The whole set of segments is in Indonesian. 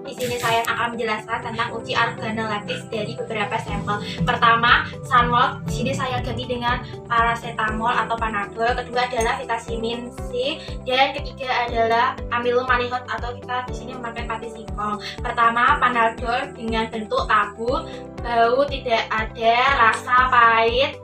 Di sini saya akan menjelaskan tentang uji organoleptis dari beberapa sampel. Pertama, Sunmol. Di sini saya ganti dengan paracetamol atau Panadol. Kedua adalah vitamin C, dan ketiga adalah amylomanihat atau kita di sini memakai pati singkong. Pertama, Panadol dengan bentuk tabu, bau tidak ada, rasa pahit,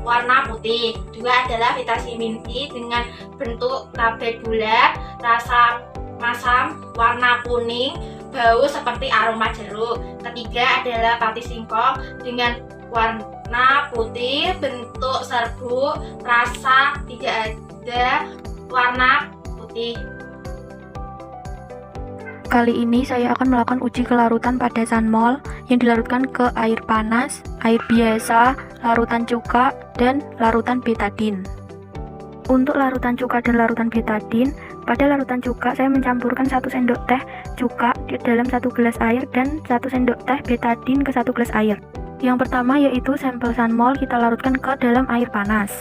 warna putih. Dua adalah vitamin C dengan bentuk tablet bulat, rasa masam, warna kuning, bau seperti aroma jeruk. Ketiga adalah pati singkong dengan warna putih, bentuk serbuk, rasa tidak ada, warna putih. Kali ini saya akan melakukan uji kelarutan pada Sunmol yang dilarutkan ke air panas, air biasa, larutan cuka, dan larutan betadine. Untuk larutan cuka dan larutan betadine, pada larutan cuka saya mencampurkan 1 sendok teh cuka di dalam 1 gelas air dan 1 sendok teh betadine ke 1 gelas air. Yang pertama yaitu sampel Sunmol kita larutkan ke dalam air panas.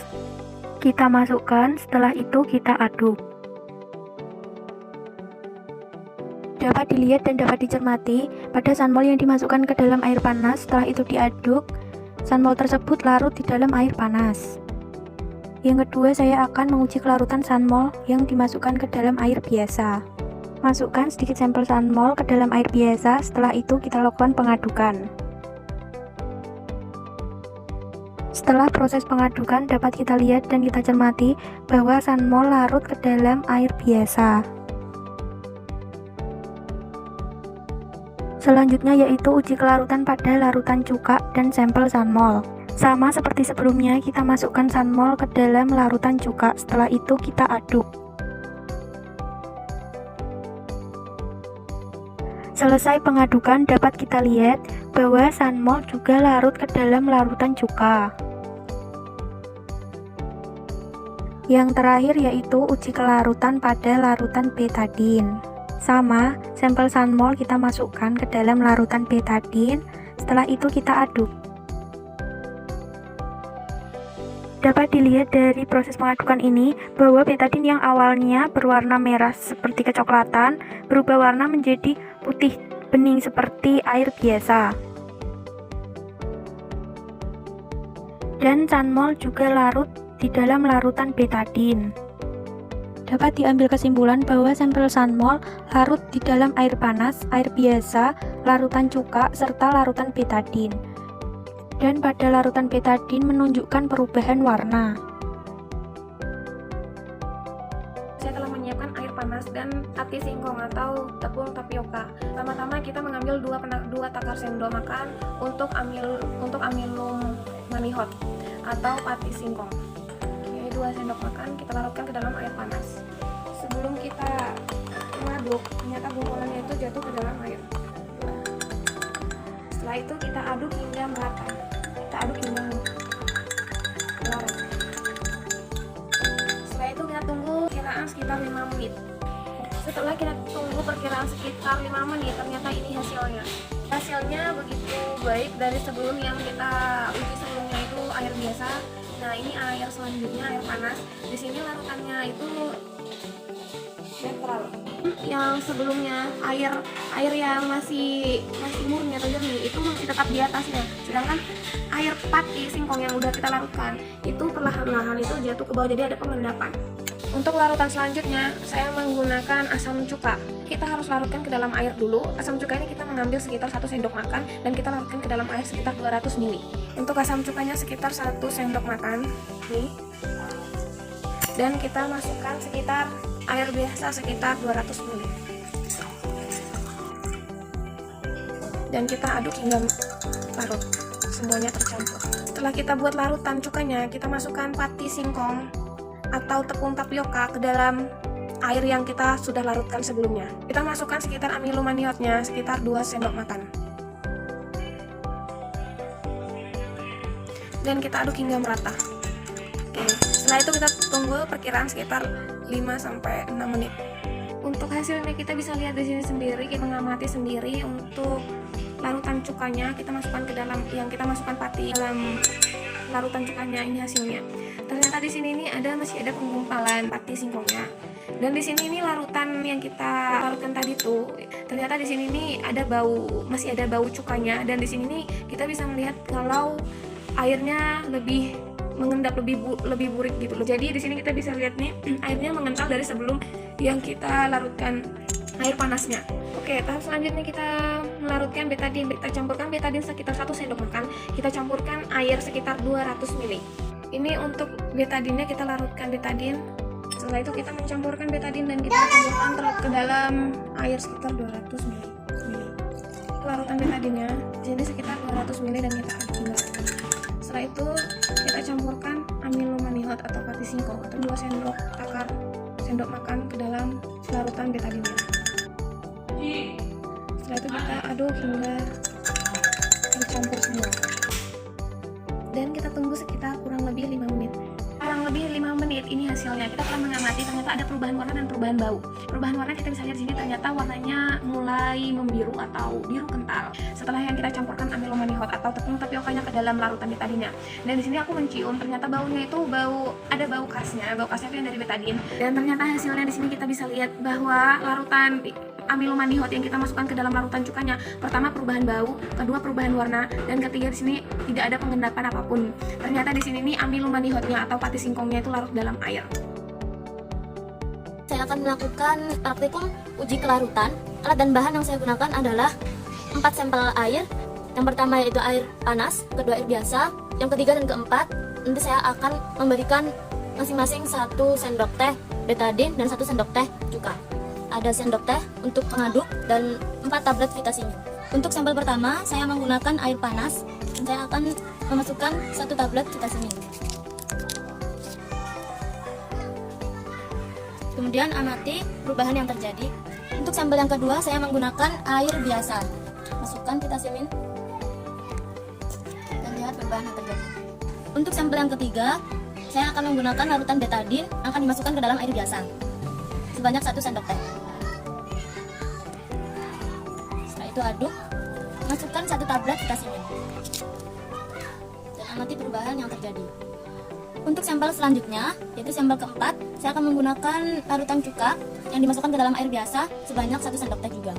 Kita masukkan, setelah itu kita aduk. Dapat dilihat dan dapat dicermati pada Sunmol yang dimasukkan ke dalam air panas, setelah itu diaduk, Sunmol tersebut larut di dalam air panas. Yang kedua, saya akan menguji kelarutan Sunmol yang dimasukkan ke dalam air biasa. Masukkan sedikit sampel Sunmol ke dalam air biasa, setelah itu kita lakukan pengadukan. Setelah proses pengadukan, dapat kita lihat dan kita cermati bahwa Sunmol larut ke dalam air biasa. Selanjutnya yaitu uji kelarutan pada larutan cuka dan sampel Sunmol. Sama seperti sebelumnya, kita masukkan Sunmol ke dalam larutan cuka, setelah itu kita aduk. Selesai pengadukan, dapat kita lihat bahwa Sunmol juga larut ke dalam larutan cuka. Yang terakhir yaitu uji kelarutan pada larutan betadine. Sama, sampel Sunmol kita masukkan ke dalam larutan betadine, setelah itu kita aduk. Dapat dilihat dari proses pengadukan ini bahwa betadine yang awalnya berwarna merah seperti kecoklatan berubah warna menjadi putih bening seperti air biasa. Dan Sunmol juga larut di dalam larutan betadine. Dapat diambil kesimpulan bahwa sampel Sunmol larut di dalam air panas, air biasa, larutan cuka, serta larutan betadine. Dan pada larutan betadine menunjukkan perubahan warna. Saya telah menyiapkan air panas dan pati singkong atau tepung tapioka. Pertama-tama kita mengambil 2 takar sendok makan untuk amylum manihot atau pati singkong. Oke, 2 sendok makan kita larutkan ke dalam air panas. Sebelum kita mengaduk, ternyata bungolannya itu jatuh ke dalam air. Setelah itu kita aduk hingga merata. Kita aduk hingga larut. Setelah itu kita tunggu perkiraan sekitar 5 menit. Setelah kita tunggu perkiraan sekitar 5 menit, ternyata ini hasilnya. Hasilnya begitu baik dari sebelum yang kita uji sebelumnya itu air biasa. Nah, ini air selanjutnya, air panas. Di sini larutannya itu netral. Yang sebelumnya air yang masih murni atau jernih itu masih tetap di atasnya, sedangkan air pati singkong yang udah kita larutkan itu perlahan-lahan itu jatuh ke bawah, jadi ada pengendapan. Untuk larutan selanjutnya saya menggunakan asam cuka. Kita harus larutkan ke dalam air dulu. Asam cuka ini kita mengambil sekitar 1 sendok makan dan kita larutkan ke dalam air sekitar 200 ml. Untuk asam cukanya sekitar 1 sendok makan nih. Dan kita masukkan sekitar air biasa sekitar 200 ml. Dan kita aduk hingga larut, semuanya tercampur. Setelah kita buat larutan cukanya, kita masukkan pati singkong atau tepung tapioka ke dalam air yang kita sudah larutkan sebelumnya. Kita masukkan sekitar amylomanihatnya sekitar 2 sendok makan. Dan kita aduk hingga merata. Oke, setelah itu kita tunggu perkiraan sekitar 5-6 menit. Untuk hasilnya kita bisa lihat di sini sendiri, kita mengamati sendiri. Untuk larutan cukanya kita masukkan ke dalam, yang kita masukkan pati dalam larutan cukanya, ini hasilnya. Ternyata di di sini ini masih ada penggumpalan pati singkongnya. Dan di sini ini larutan yang kita larutkan tadi tuh, ternyata di sini ini masih ada bau cukanya, dan di sini ini kita bisa melihat kalau airnya lebih mengendap, lebih burik gitu loh. Jadi di sini kita bisa lihat nih airnya mengental dari sebelum yang kita larutkan air panasnya. Oke, tahap selanjutnya kita melarutkan betadin. Kita campurkan betadin sekitar 1 sendok makan. Kita campurkan air sekitar 200 ml. Ini untuk betadinnya, kita larutkan betadin. Setelah itu kita mencampurkan betadin dan kita campurkan ke dalam air sekitar 200 ml. Larutan betadinnya di sini sekitar 200 ml dan kita aduk. Setelah itu kita campurkan amilomanihat atau pati singkong atau 2 sendok makan ke dalam larutan betadinnya. Setelah itu kita aduk hingga tercampur semua. Dan kita tunggu sekitar kurang lebih 5 menit. Kurang lebih 5 menit ini hasilnya. Kita telah mengamati ternyata ada perubahan warna dan perubahan bau. Perubahan warna kita bisa lihat di sini, ternyata warnanya mulai membiru atau biru kental setelah yang kita campurkan amilomanihat atau tepung tapiokanya ke dalam larutan betadinnya. Dan di sini aku mencium ternyata baunya itu ada bau khasnya itu yang dari betadin. Dan ternyata hasilnya di sini kita bisa lihat bahwa larutan amilomanihat yang kita masukkan ke dalam larutan cukanya, pertama perubahan bau, kedua perubahan warna, dan ketiga di sini tidak ada pengendapan apapun. Ternyata di sini nih amilomanihatnya atau pati singkongnya itu larut dalam air. Saya akan melakukan praktikum uji kelarutan. Alat dan bahan yang saya gunakan adalah 4 sampel air. Yang pertama yaitu air panas, kedua air biasa, yang ketiga dan keempat nanti saya akan memberikan masing-masing 1 sendok teh betadin dan 1 sendok teh cuka. Ada sendok teh untuk pengaduk dan 4 tablet vitamin. Untuk sampel pertama saya menggunakan air panas dan saya akan memasukkan 1 tablet vitamin. Kemudian amati perubahan yang terjadi. Untuk sampel yang kedua saya menggunakan air biasa. Masukkan vitamin dan lihat perubahan yang terjadi. Untuk sampel yang ketiga saya akan menggunakan larutan betadin yang akan dimasukkan ke dalam air biasa sebanyak 1 sendok teh. Setelah itu aduk, masukkan 1 tablet vitamin dan amati perubahan yang terjadi. Untuk sampel selanjutnya, yaitu sampel keempat, saya akan menggunakan larutan cuka yang dimasukkan ke dalam air biasa sebanyak 1 sendok teh juga.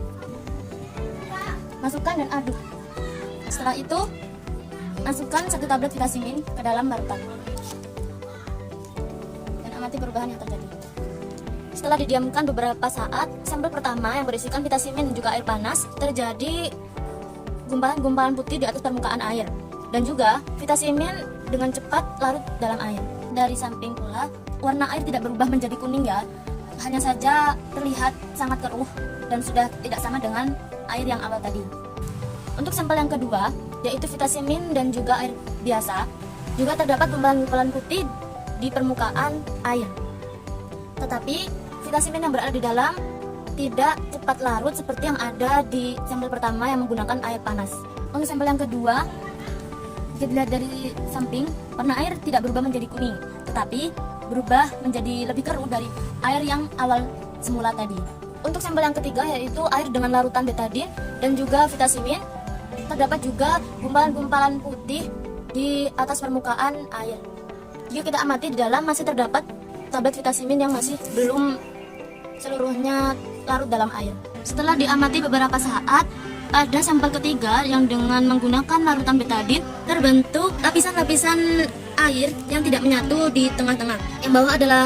Masukkan dan aduk. Setelah itu, masukkan 1 tablet vitamin ke dalam larutan dan amati perubahan yang terjadi. Setelah didiamkan beberapa saat, sampel pertama yang berisikan vitamin dan juga air panas terjadi gumpalan-gumpalan putih di atas permukaan air, dan juga vitamin dengan cepat larut dalam air. Dari samping pula, warna air tidak berubah menjadi kuning ya, hanya saja terlihat sangat keruh dan sudah tidak sama dengan air yang awal tadi. Untuk sampel yang kedua, yaitu vitamin dan juga air biasa, juga terdapat gumpalan-gumpalan putih di permukaan air. Tetapi vitamin yang berada di dalam tidak cepat larut seperti yang ada di sampel pertama yang menggunakan air panas. Untuk sampel yang kedua, jika dilihat dari samping, warna air tidak berubah menjadi kuning, tetapi berubah menjadi lebih keruh dari air yang awal semula tadi. Untuk sampel yang ketiga, yaitu air dengan larutan betadin dan juga vitamin, terdapat juga gumpalan-gumpalan putih di atas permukaan air. Jika kita amati, di dalam masih terdapat tablet vitamin yang masih belum seluruhnya larut dalam air. Setelah diamati beberapa saat, pada sampel ketiga yang dengan menggunakan larutan betadin terbentuk lapisan-lapisan air yang tidak menyatu di tengah-tengah. Yang bawah adalah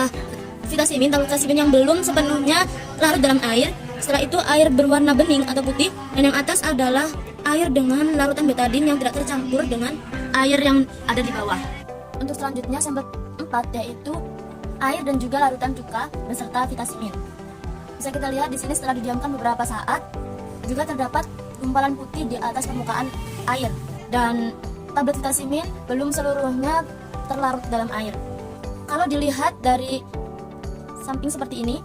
vitamin yang belum sepenuhnya larut dalam air. Setelah itu air berwarna bening atau putih, dan yang atas adalah air dengan larutan betadin yang tidak tercampur dengan air yang ada di bawah. Untuk selanjutnya sampel 4 yaitu air dan juga larutan cuka beserta vitamin. Bisa kita lihat di sini setelah didiamkan beberapa saat juga terdapat gumpalan putih di atas permukaan air, dan tablet vitamin belum seluruhnya terlarut dalam air. Kalau dilihat dari samping seperti ini,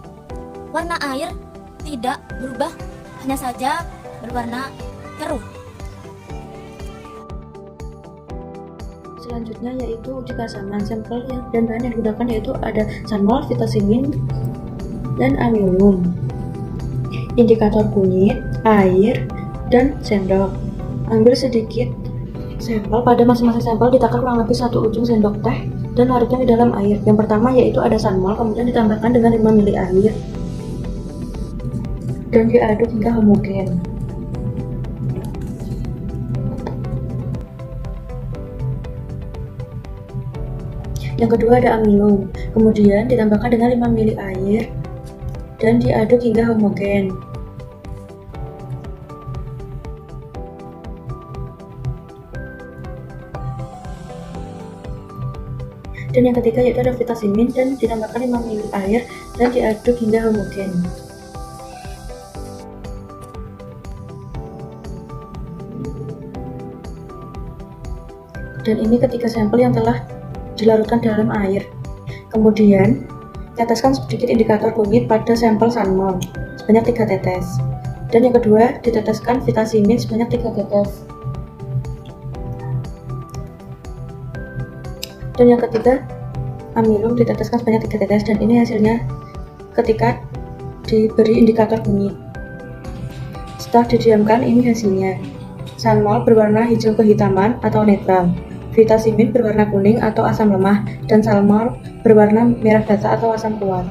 warna air tidak berubah, hanya saja berwarna keruh. Selanjutnya yaitu uji keasaman. Sampel dan bahan yang digunakan yaitu ada sanmol, vitamin, dan amilum. Indikator kunyit, air, dan sendok. Ambil sedikit sampel, pada masing-masing sampel ditakar kurang lebih 1 ujung sendok teh dan larutnya di dalam air. Yang pertama yaitu ada sunmol, kemudian ditambahkan dengan 5 ml air dan diaduk hingga homogen. Yang kedua ada amilum, kemudian ditambahkan dengan 5 ml air dan diaduk hingga homogen. Dan yang ketiga yaitu ada vitamin dan ditambahkan 5 ml air dan diaduk hingga homogen. Dan ini ketiga sampel yang telah dilarutkan dalam air. Kemudian teteskan sedikit indikator kunyit pada sampel sunmol sebanyak 3 tetes. Dan yang kedua diteteskan vitamin sebanyak 3 tetes. Dan yang ketiga amilum diteteskan sebanyak 3 tetes, dan ini hasilnya ketika diberi indikator kunyit. Setelah didiamkan, ini hasilnya. Sunmol berwarna hijau kehitaman atau netral, vitamin berwarna kuning atau asam lemah, dan salmol berwarna merah bata atau asam kuat.